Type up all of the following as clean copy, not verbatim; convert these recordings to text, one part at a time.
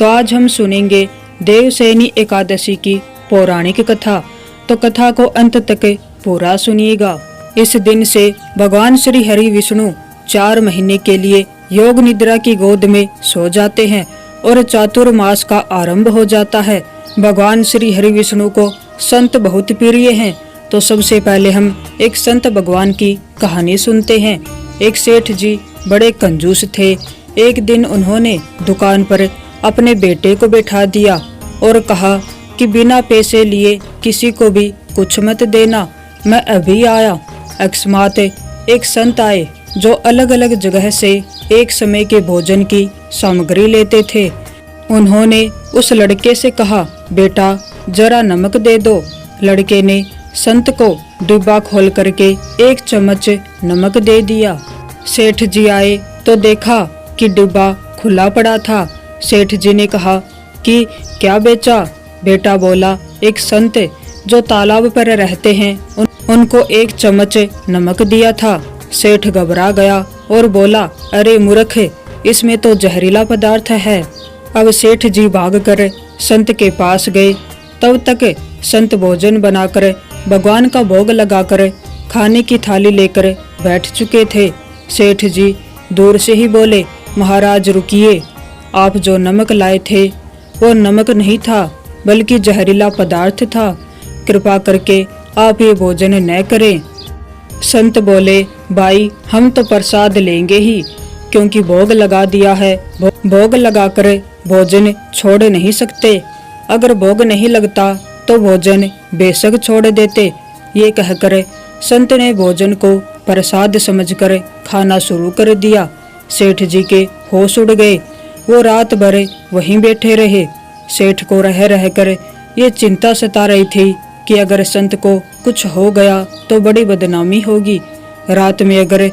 तो आज हम सुनेंगे देवसैनी एकादशी की पौराणिक कथा। तो कथा को अंत तक पूरा सुनिएगा। इस दिन से भगवान श्री हरि विष्णु 4 महीने के लिए योग निद्रा की गोद में सो जाते हैं और चातुर्मास का आरंभ हो जाता है। भगवान श्री हरि विष्णु को संत बहुत प्रिय हैं। तो सबसे पहले हम एक संत भगवान की कहानी सुनते हैं। एक सेठ जी बड़े कंजूस थे। एक दिन उन्होंने दुकान पर अपने बेटे को बैठा दिया और कहा कि बिना पैसे लिए किसी को भी कुछ मत देना, मैं अभी आया। अकस्मात एक संत आए जो अलग अलग जगह से एक समय के भोजन की सामग्री लेते थे। उन्होंने उस लड़के से कहा, बेटा जरा नमक दे दो। लड़के ने संत को डिब्बा खोल करके 1 चम्मच नमक दे दिया। सेठ जी आए तो देखा कि डिब्बा खुला पड़ा था। सेठ जी ने कहा कि क्या बेचा? बेटा बोला, एक संत जो तालाब पर रहते हैं उनको 1 चम्मच नमक दिया था। सेठ घबरा गया और बोला, अरे मूर्ख, इसमें तो जहरीला पदार्थ है। अब सेठ जी भागकर संत के पास गए। तब तक संत भोजन बनाकर भगवान का भोग लगाकर खाने की थाली लेकर बैठ चुके थे। सेठ जी दूर से ही बोले, महाराज रुकिए, आप जो नमक लाए थे वो नमक नहीं था बल्कि जहरीला पदार्थ था। कृपा करके आप ये भोजन न करें। संत बोले, भाई हम तो प्रसाद लेंगे ही, क्योंकि भोग लगा दिया है। भोग लगाकर भोजन छोड़ नहीं सकते। अगर भोग नहीं लगता तो भोजन बेशक छोड़ देते। ये कहकर संत ने भोजन को प्रसाद समझकर खाना शुरू कर दिया। सेठ जी के होश उड़ गए। वो रात भर वहीं बैठे रहे। सेठ को रह रहकर ये चिंता सता रही थी कि अगर संत को कुछ हो गया तो बड़ी बदनामी होगी। रात में अगर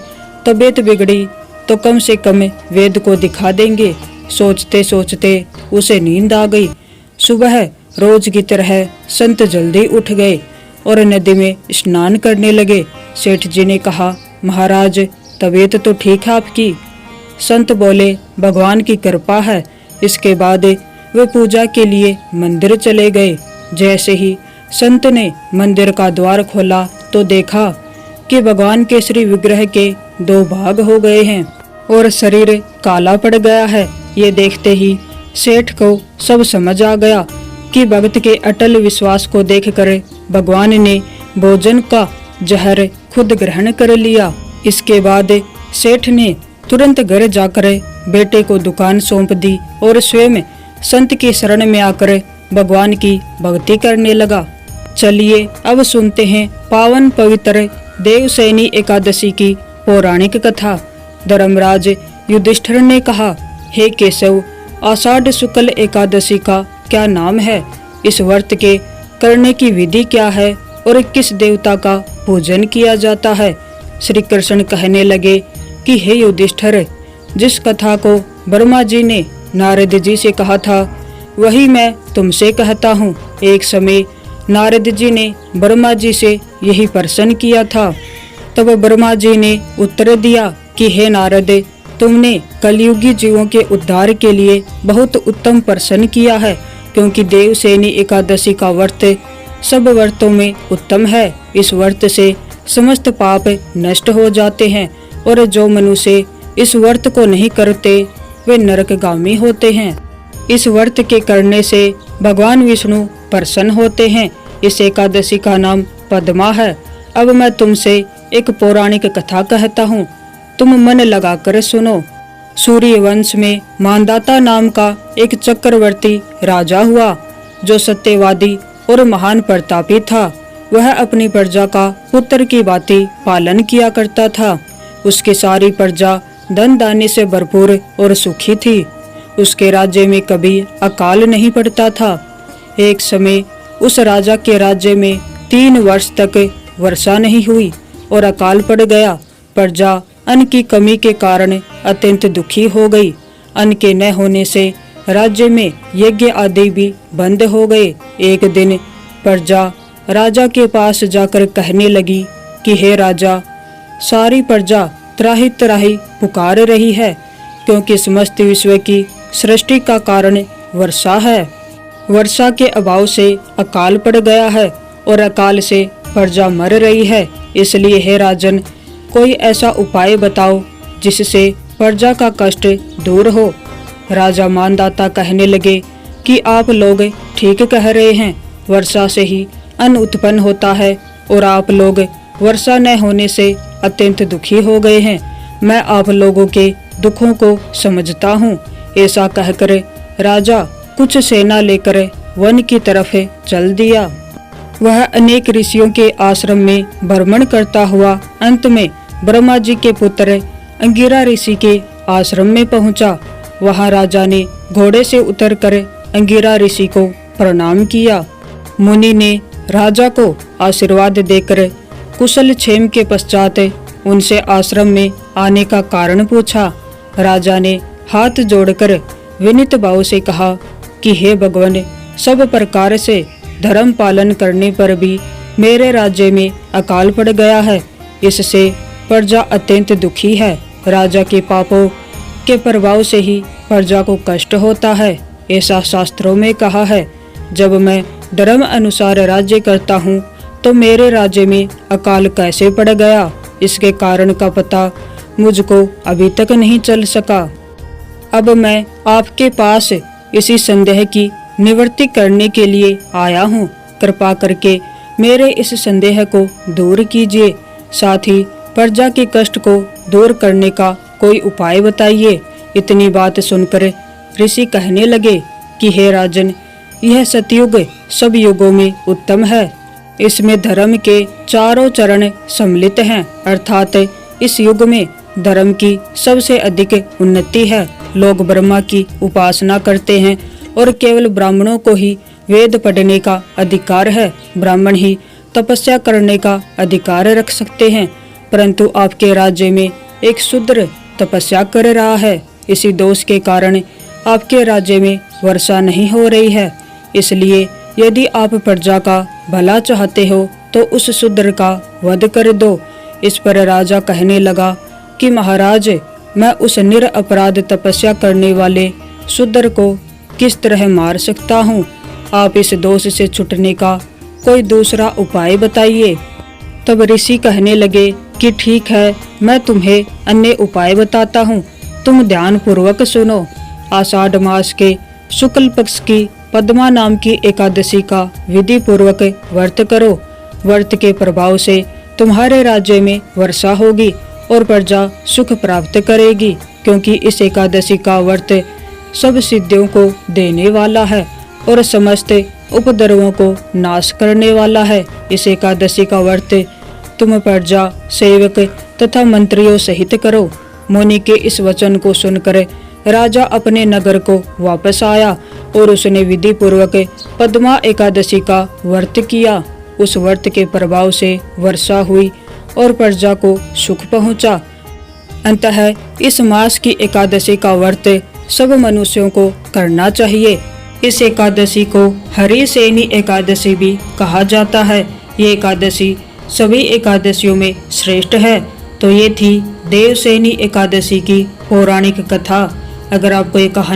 तबीयत बिगड़ी तो कम से कम वेद को दिखा देंगे। सोचते सोचते उसे नींद आ गई। सुबह रोज की तरह संत जल्दी उठ गए और नदी में स्नान करने लगे। सेठ जी ने कहा, महाराज तबीयत तो ठीक है आपकी? संत बोले, भगवान की कृपा है। इसके बाद वे पूजा के लिए मंदिर चले गए। जैसे ही संत ने मंदिर का द्वार खोला तो देखा कि भगवान के श्री विग्रह के 2 भाग हो गए हैं और शरीर काला पड़ गया है। ये देखते ही सेठ को सब समझ आ गया कि भक्त के अटल विश्वास को देखकर भगवान ने भोजन का जहर खुद ग्रहण कर लिया। इसके बाद सेठ ने तुरंत घर जाकर बेटे को दुकान सौंप दी और स्वयं संत की शरण में आकर भगवान की भक्ति करने लगा। चलिए अब सुनते हैं पावन पवित्र देवसैनी एकादशी की पौराणिक कथा। धर्मराज युधिष्ठिर ने कहा, हे केशव, आषाढ़ शुक्ल एकादशी का क्या नाम है? इस व्रत के करने की विधि क्या है और किस देवता का पूजन किया जाता है? श्री कृष्ण कहने लगे कि हे युधिष्ठिर, जिस कथा को ब्रह्मा जी ने नारद जी से कहा था वही मैं तुमसे कहता हूँ। एक समय नारद जी ने ब्रह्मा जी से यही प्रश्न किया था। तब ब्रह्मा जी ने उत्तर दिया कि हे नारद, तुमने कलयुगी जीवों के उद्धार के लिए बहुत उत्तम प्रश्न किया है, क्योंकि देवसैनी एकादशी का व्रत सब व्रतों में उत्तम है। इस व्रत से समस्त पाप नष्ट हो जाते हैं और जो मनुष्य इस व्रत को नहीं करते वे नरकगामी होते हैं। इस व्रत के करने से भगवान विष्णु प्रसन्न होते हैं। इस एकादशी का नाम पद्मा है। अब मैं तुमसे एक पौराणिक कथा कहता हूँ, तुम मन लगाकर सुनो। सूर्य वंश में मानदाता नाम का एक चक्रवर्ती राजा हुआ जो सत्यवादी और महान प्रतापी था। वह अपनी प्रजा का पुत्र की भांति पालन किया करता था। उसकी सारी प्रजा धन धान्य से भरपूर और सुखी थी। उसके राज्य में कभी अकाल नहीं पड़ता था। एक समय उस राजा के राज्य में 3 वर्ष तक वर्षा नहीं हुई और अकाल पड़ गया। प्रजा अन्न की कमी के कारण अत्यंत दुखी हो गई। अन्न के न होने से राज्य में यज्ञ आदि भी बंद हो गए। एक दिन प्रजा राजा के पास जाकर कहने लगी कि हे राजा, सारी प्रजा त्राही त्राही पुकार रही है, क्योंकि समस्त विश्व की सृष्टि का कारण वर्षा है। वर्षा के अभाव से अकाल पड़ गया है और अकाल से प्रजा मर रही है। इसलिए हे राजन, कोई ऐसा उपाय बताओ जिससे प्रजा का कष्ट दूर हो। राजा मानदाता कहने लगे कि आप लोग ठीक कह रहे हैं, वर्षा से ही अन्न उत्पन्न होता है और आप लोग वर्षा न होने से अत्यंत दुखी हो गए हैं। मैं आप लोगों के दुखों को समझता हूँ। ऐसा कहकर राजा कुछ सेना लेकर वन की तरफ चल दिया। वह अनेक ऋषियों के आश्रम में भ्रमण करता हुआ अंत में ब्रह्मा जी के पुत्र अंगिरा ऋषि के आश्रम में पहुंचा। वहां राजा ने घोड़े से उतरकर अंगिरा ऋषि को प्रणाम किया। मुनि ने राजा को आशीर्वाद देकर कुशल क्षेम के पश्चात उनसे आश्रम में आने का कारण पूछा। राजा ने हाथ जोड़कर विनीत भाव से कहा कि हे भगवान, सब प्रकार से धर्म पालन करने पर भी मेरे राज्य में अकाल पड़ गया है। इससे प्रजा अत्यंत दुखी है। राजा के पापों के प्रभाव से ही प्रजा को कष्ट होता है। ऐसा शास्त्रों में कहा है। जब मैं धर्म अनुसार राज्य करता हूँ तो मेरे राज्य में अकाल कैसे पड़ गया, इसके कारण का पता मुझको अभी तक नहीं चल सका। अब मैं आपके पास इसी संदेह की निवृत्ति करने के लिए आया हूँ। कृपा करके मेरे इस संदेह को दूर कीजिए। साथ ही प्रजा के कष्ट को दूर करने का कोई उपाय बताइए। इतनी बात सुनकर ऋषि कहने लगे कि हे राजन, यह सतयुग सब युगों में उत्तम है। इसमें धर्म के चारों चरण सम्मिलित हैं, अर्थात इस युग में धर्म की सबसे अधिक उन्नति है। लोग ब्रह्मा की उपासना करते हैं और केवल ब्राह्मणों को ही वेद पढ़ने का अधिकार है। ब्राह्मण ही तपस्या करने का अधिकार रख सकते हैं, परंतु आपके राज्य में एक शूद्र तपस्या कर रहा है। इसी दोष के कारण आपके राज्य में वर्षा नहीं हो रही है। इसलिए यदि आप प्रजा का भला चाहते हो तो उस शूद्र का वध कर दो। इस पर राजा कहने लगा कि महाराज, मैं उस निरपराध तपस्या करने वाले शूद्र को किस तरह मार सकता हूँ? आप इस दोष से छुटने का कोई दूसरा उपाय बताइए। तब ऋषि कहने लगे कि ठीक है, मैं तुम्हें अन्य उपाय बताता हूँ, तुम ध्यान पूर्वक सुनो। आषाढ़ मास के शुक्ल पक्ष की पद्मा नाम की एकादशी का विधि पूर्वक व्रत करो। व्रत के प्रभाव से तुम्हारे राज्य में वर्षा होगी और प्रजा सुख प्राप्त करेगी, क्योंकि इस एकादशी का व्रत सब सिद्धियों को देने वाला है और समस्त उपद्रवों को नाश करने वाला है। इस एकादशी का व्रत तुम प्रजा, सेवक तथा मंत्रियों सहित करो। मुनि के इस वचन को सुनकर राजा अपने नगर को वापस आया और उसने विधि पूर्वक पद्मा एकादशी का व्रत किया। उस व्रत के प्रभाव से वर्षा हुई और प्रजा को सुख पहुंचा। अंततः इस मास की एकादशी का व्रत सब मनुष्यों को करना चाहिए। इस एकादशी को हरिसेनी एकादशी भी कहा जाता है। ये एकादशी सभी एकादशियों में श्रेष्ठ है। तो ये थी देवसेनी एकादशी की पौराणिक कथा। अगर आपको ये कहानी